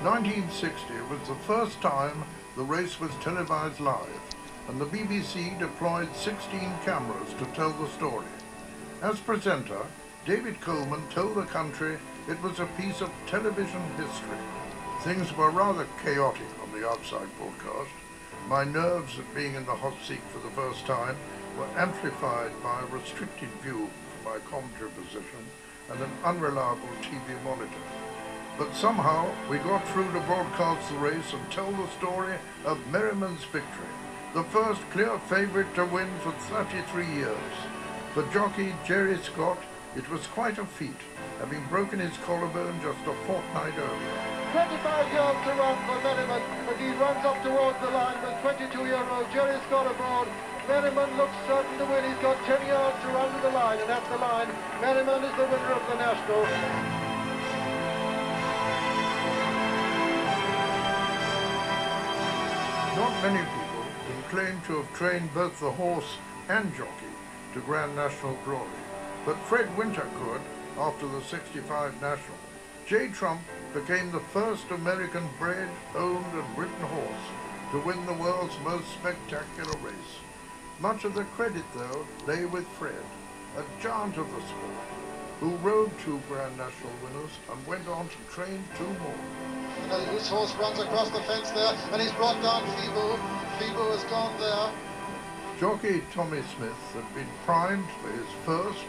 1960 was the first time the race was televised live, and the BBC deployed 16 cameras to tell the story. As presenter, David Coleman told the country it was a piece of television history. Things were rather chaotic on the outside broadcast. My nerves at being in the hot seat for the first time were amplified by a restricted view from my commentary position and an unreliable TV monitor. But somehow we got through to broadcast the race and tell the story of Merriman's victory, the first clear favourite to win for 33 years. For jockey Jerry Scott, it was quite a feat, having broken his collarbone just a fortnight earlier. 25 yards to run for Merriman as he runs up towards the line with 22-year-old Jerry Scott aboard. Merriman looks certain to win. He's got 10 yards to run to the line, and at the line, Merriman is the winner of the National. Not many people can claim to have trained both the horse and jockey to Grand National glory, but Fred Winter could after the '65 National. J. Trump became the first American bred, owned and ridden horse to win the world's most spectacular race. Much of the credit, though, lay with Fred, a giant of the sport, who rode 2 Grand National winners and went on to train 2 more. And a loose horse runs across the fence there, and he's brought down Feeble. Feeble has gone there. Jockey Tommy Smith had been primed for his first,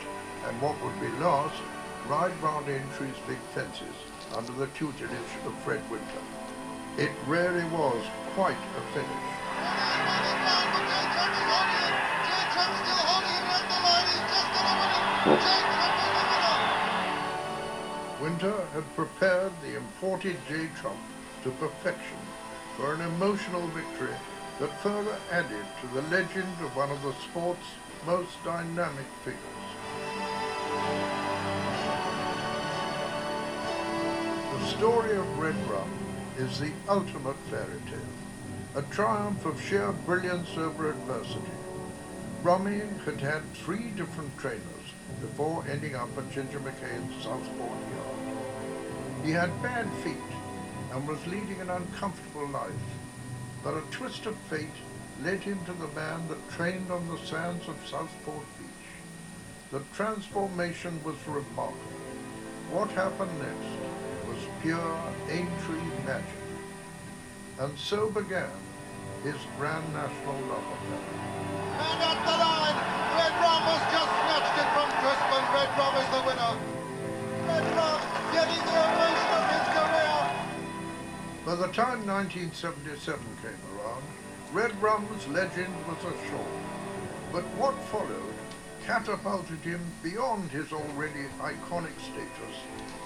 and what would be last, ride round Aintrie's big fences under the tutelage of Fred Winter. It really was quite a finish. Winter had prepared the imported J. Trump to perfection for an emotional victory that further added to the legend of one of the sport's most dynamic figures. The story of Red Rum is the ultimate fairy tale, a triumph of sheer brilliance over adversity. Rummy had had 3 different trainers before ending up at Ginger McCain's Southport Yard. He had bad feet and was leading an uncomfortable life, but a twist of fate led him to the man that trained on the sands of Southport Beach. The transformation was remarkable. What happened next was pure Aintree magic. And so began his Grand National love affair. And at the line, Red Rum has just snatched it from Crisp, and Red Rum is the winner. Red Rum getting the ovation of his career. By the time 1977 came around, Red Rum's legend was ashore. But what followed catapulted him beyond his already iconic status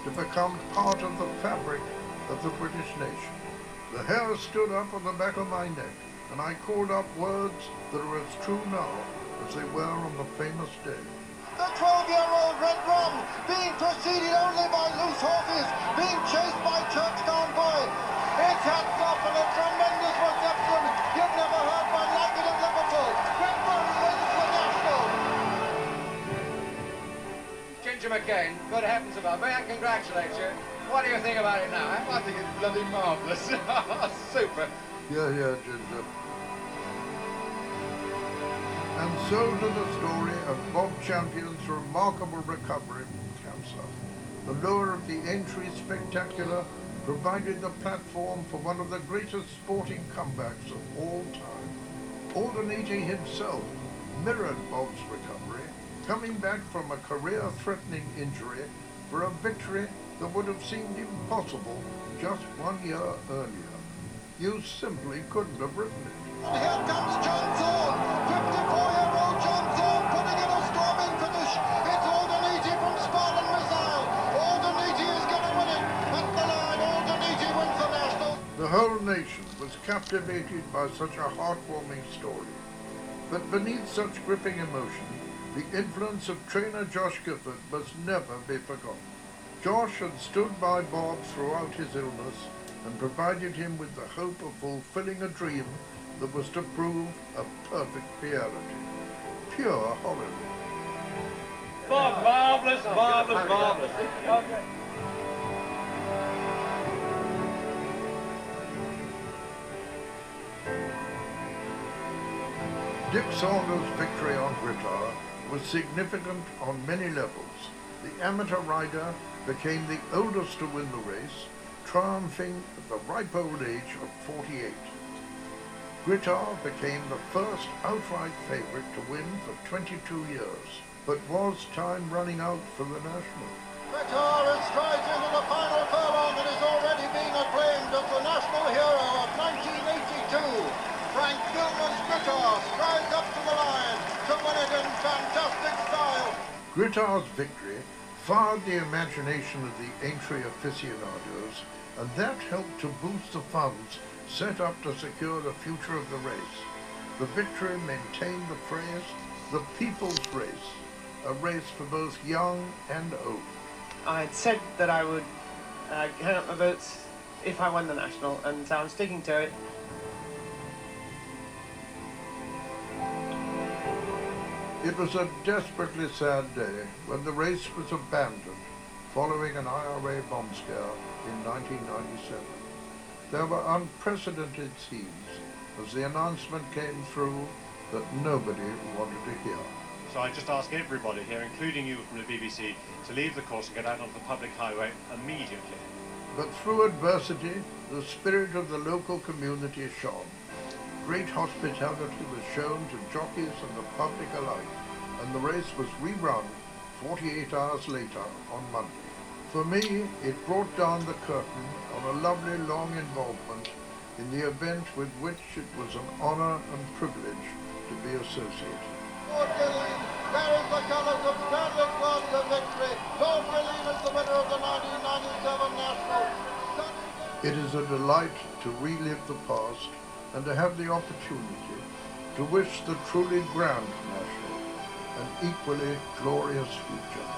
to become part of the fabric of the British nation. The hair stood up on the back of my neck, and I called up words that are as true now as they were on the famous day. The 12-year-old Red Rum being preceded only by loose horses, being chased by Churchtown Boy. It's hats off and a tremendous reception. You've never heard one like it in Liverpool. Red Rum wins the National. Ginger McCain, good heavens above, may I congratulate you. What do you think about it now? I think it's bloody marvellous. Super. Yeah, Ginger. And so to the story of Bob Champion's remarkable recovery from cancer. The lure of the Aintree Spectacular provided the platform for one of the greatest sporting comebacks of all time. Alderney himself mirrored Bob's recovery, coming back from a career-threatening injury for a victory that would have seemed impossible just 1 year earlier. You simply couldn't have written it. And here comes John Thorne, 54-year-old John Thorne, putting in a storming finish. It's Alderney from Spartan Missile. Alderney is going to win it. At the line, Alderney wins the National. The whole nation was captivated by such a heartwarming story. But beneath such gripping emotion, the influence of trainer Josh Gifford must never be forgotten. Josh had stood by Bob throughout his illness and provided him with the hope of fulfilling a dream that was to prove a perfect reality. Pure Hollywood. Bob, marvellous, marvellous, marvellous. Okay. Dick Saunders' victory on Grittar was significant on many levels. The amateur rider became the oldest to win the race, triumphing at the ripe old age of 48. Grittar became the first outright favourite to win for 22 years, but was time running out for the National? Grittar strides into the final furlong and is already being acclaimed as the national hero of 1982. Frank Gilman's Grittar strides up to the line to win it in fantastic style. Grittar's victory fired the imagination of the Aintree aficionados, and that helped to boost the funds set up to secure the future of the race. The victory maintained the phrase, the people's race, a race for both young and old. I had said that I would count up my votes if I won the National, and I'm sticking to it. It was a desperately sad day when the race was abandoned following an IRA bomb scare in 1997. There were unprecedented scenes as the announcement came through that nobody wanted to hear. So I just ask everybody here, including you from the BBC, to leave the course and get out onto the public highway immediately. But through adversity, the spirit of the local community shone. Great hospitality was shown to jockeys and the public alike, and the race was rerun 48 hours later on Monday. For me, it brought down the curtain on a lovely long involvement in the event with which it was an honour and privilege to be associated. Lord Gilleen carries the colours of Stanley Clark to victory. Lord Gilleen is the winner of the 1997 National. It is a delight to relive the past and to have the opportunity to wish the truly grand National an equally glorious future.